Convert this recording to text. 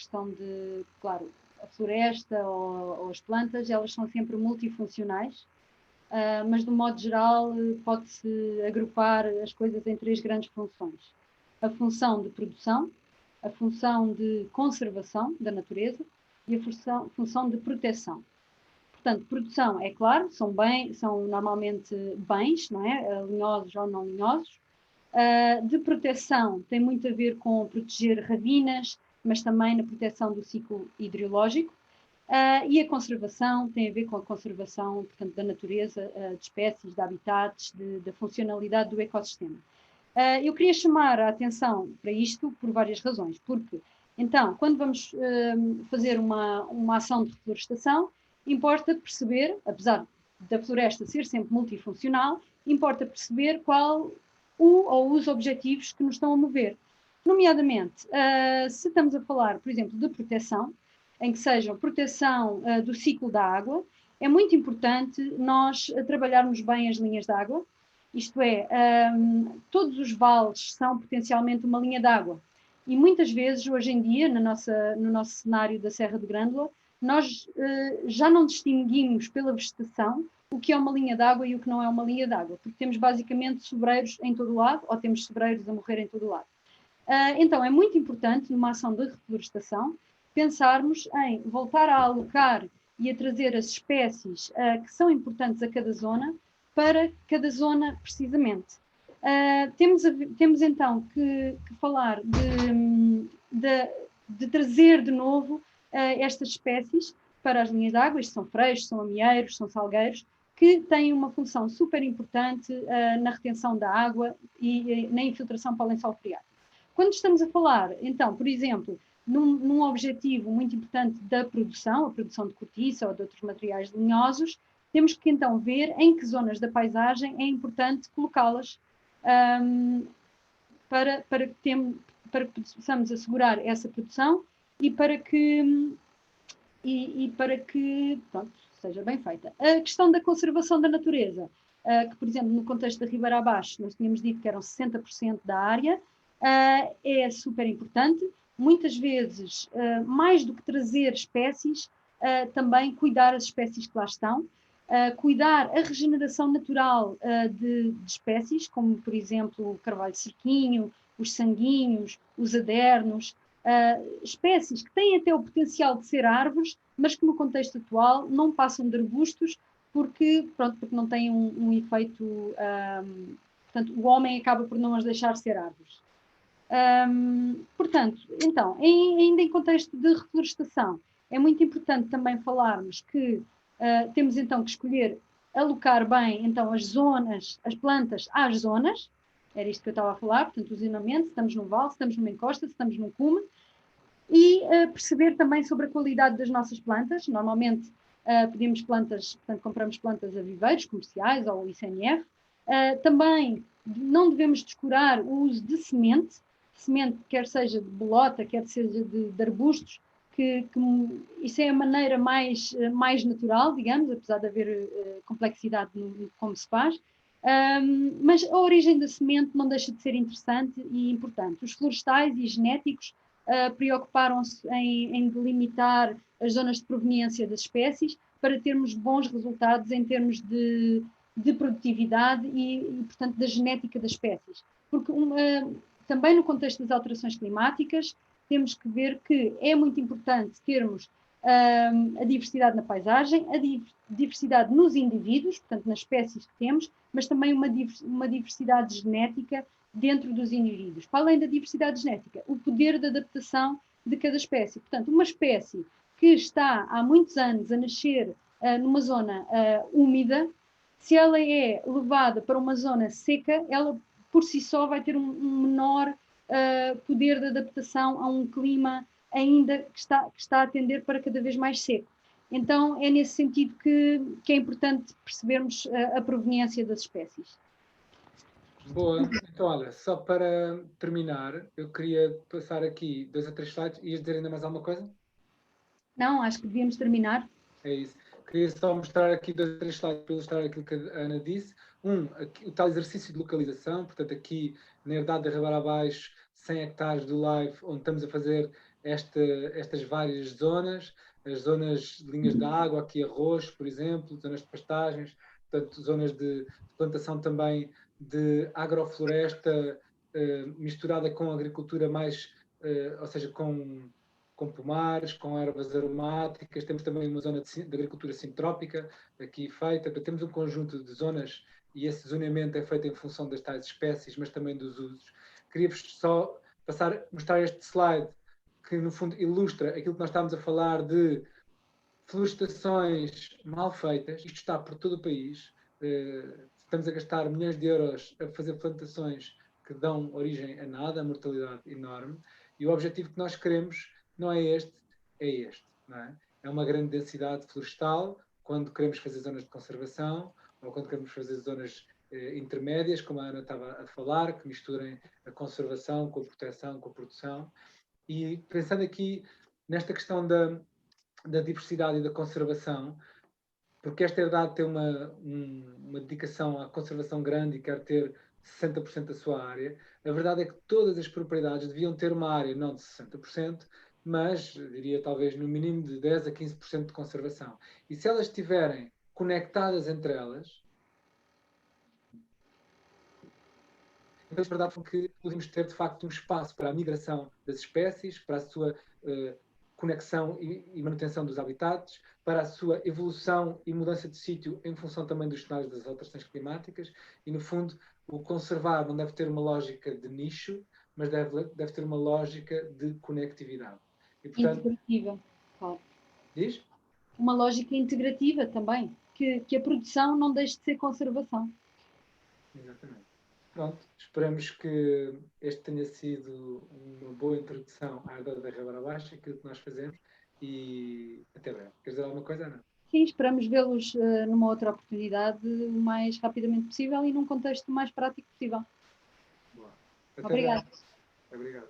questão de, claro, a floresta ou as plantas, elas são sempre multifuncionais, mas de um modo geral pode-se agrupar as coisas em três grandes funções. A função de produção, a função de conservação da natureza e a função de proteção. Portanto, produção, é claro, são normalmente bens, não é? Linhosos ou não linhosos. De proteção, tem muito a ver com proteger ravinas, mas também na proteção do ciclo hidrológico. E a conservação tem a ver com a conservação, portanto, da natureza, de espécies, de habitats, da funcionalidade do ecossistema. Eu queria chamar a atenção para isto por várias razões, porque, então, quando vamos fazer uma ação de reflorestação, importa perceber, apesar da floresta ser sempre multifuncional, importa perceber qual ou os objetivos que nos estão a mover. Nomeadamente, se estamos a falar, por exemplo, de proteção, em que seja proteção do ciclo da água, é muito importante nós trabalharmos bem as linhas de água, isto é, todos os vales são potencialmente uma linha de água. E muitas vezes, hoje em dia, no nosso cenário da Serra de Grândola, nós já não distinguimos pela vegetação o que é uma linha de água e o que não é uma linha de água, porque temos basicamente sobreiros em todo o lado, ou temos sobreiros a morrer em todo o lado. Então, é muito importante, numa ação de reflorestação, pensarmos em voltar a alocar e a trazer as espécies que são importantes a cada zona, para cada zona precisamente. Temos então que falar de trazer de novo estas espécies para as linhas de água. Isto são freixos, são amieiros, são salgueiros, que têm uma função super importante na retenção da água e na infiltração para o lençol freático. Quando estamos a falar, então, por exemplo, num objetivo muito importante da produção, a produção de cortiça ou de outros materiais linhosos, temos que então ver em que zonas da paisagem é importante colocá-las para que possamos assegurar essa produção e para que pronto, seja bem feita. A questão da conservação da natureza, que, por exemplo, no contexto da Ribeira Abaixo, nós tínhamos dito que eram 60% da área, é super importante. Muitas vezes, mais do que trazer espécies, também cuidar as espécies que lá estão, cuidar a regeneração natural de espécies, como, por exemplo, o carvalho cerquinho, os sanguinhos, os adernos, espécies que têm até o potencial de ser árvores, mas que no contexto atual não passam de arbustos, porque não têm um efeito... portanto, o homem acaba por não as deixar ser árvores. Portanto, então, ainda em contexto de reflorestação, é muito importante também falarmos que temos então que escolher, alocar bem então as zonas, as plantas às zonas, era isto que eu estava a falar, portanto, o zonamento, se estamos num vale, se estamos numa encosta, se estamos num cume, e perceber também sobre a qualidade das nossas plantas. Normalmente pedimos plantas, portanto, compramos plantas a viveiros comerciais ou ICNF. Também não devemos descurar o uso de semente, quer seja de bolota, quer seja de arbustos, que isso é a maneira mais natural, digamos, apesar de haver complexidade no como se faz. Mas a origem da semente não deixa de ser interessante e importante. Os florestais e genéticos preocuparam-se em delimitar as zonas de proveniência das espécies para termos bons resultados em termos de produtividade e, portanto, da genética das espécies. Porque também no contexto das alterações climáticas, temos que ver que é muito importante termos a diversidade na paisagem, a diversidade nos indivíduos, portanto, nas espécies que temos, mas também uma diversidade genética dentro dos indivíduos. Para além da diversidade genética, o poder de adaptação de cada espécie. Portanto, uma espécie que está há muitos anos a nascer numa zona úmida, se ela é levada para uma zona seca, ela por si só vai ter um menor poder de adaptação a um clima ainda que está a tender para cada vez mais seco. Então, é nesse sentido que é importante percebermos a proveniência das espécies. Boa. Então, olha, só para terminar, eu queria passar aqui 2 a 3 slides. Ias dizer ainda mais alguma coisa? Não, acho que devíamos terminar. É isso. Queria só mostrar aqui 2 a 3 slides para ilustrar aquilo que a Ana disse. Aqui, o tal exercício de localização, portanto, aqui na herdade da Ribeira Abaixo, 100 hectares do live, onde estamos a fazer estas várias zonas, as zonas de linhas de água, aqui arroz, por exemplo, zonas de pastagens, portanto, zonas de plantação também de agrofloresta misturada com agricultura mais, ou seja, com pomares, com ervas aromáticas. Temos também uma zona de agricultura sintrópica aqui feita. Temos um conjunto de zonas e esse zoneamento é feito em função das tais espécies, mas também dos usos. Queria-vos só mostrar este slide que, no fundo, ilustra aquilo que nós estávamos a falar de florestações mal feitas. Isto está por todo o país. Estamos a gastar milhões de euros a fazer plantações que dão origem a nada, a mortalidade enorme. E o objetivo que nós queremos não é este, é este. Não é? É uma grande densidade florestal quando queremos fazer zonas de conservação ou quando queremos fazer zonas intermédias, como a Ana estava a falar, que misturem a conservação com a proteção, com a produção. E pensando aqui nesta questão da diversidade e da conservação, porque esta herdade tem uma dedicação à conservação grande e quer ter 60% da sua área, a verdade é que todas as propriedades deviam ter uma área não de 60%, mas, diria, talvez no mínimo de 10% a 15% de conservação. E se elas estiverem conectadas entre elas, então é verdade que podemos ter, de facto, um espaço para a migração das espécies, para a sua conexão e manutenção dos habitats, para a sua evolução e mudança de sítio em função também dos cenários das alterações climáticas. E, no fundo, o conservar não deve ter uma lógica de nicho, mas deve ter uma lógica de conectividade. E, portanto, integrativa, claro. Diz? Uma lógica integrativa também, que a produção não deixe de ser conservação. Exatamente. Pronto, esperamos que este tenha sido uma boa introdução à herdade da Ribeira Baixa, aquilo que nós fazemos, e até breve. Queres dizer alguma coisa, Ana? Sim, esperamos vê-los numa outra oportunidade o mais rapidamente possível e num contexto mais prático possível. Boa. Obrigada. Obrigado.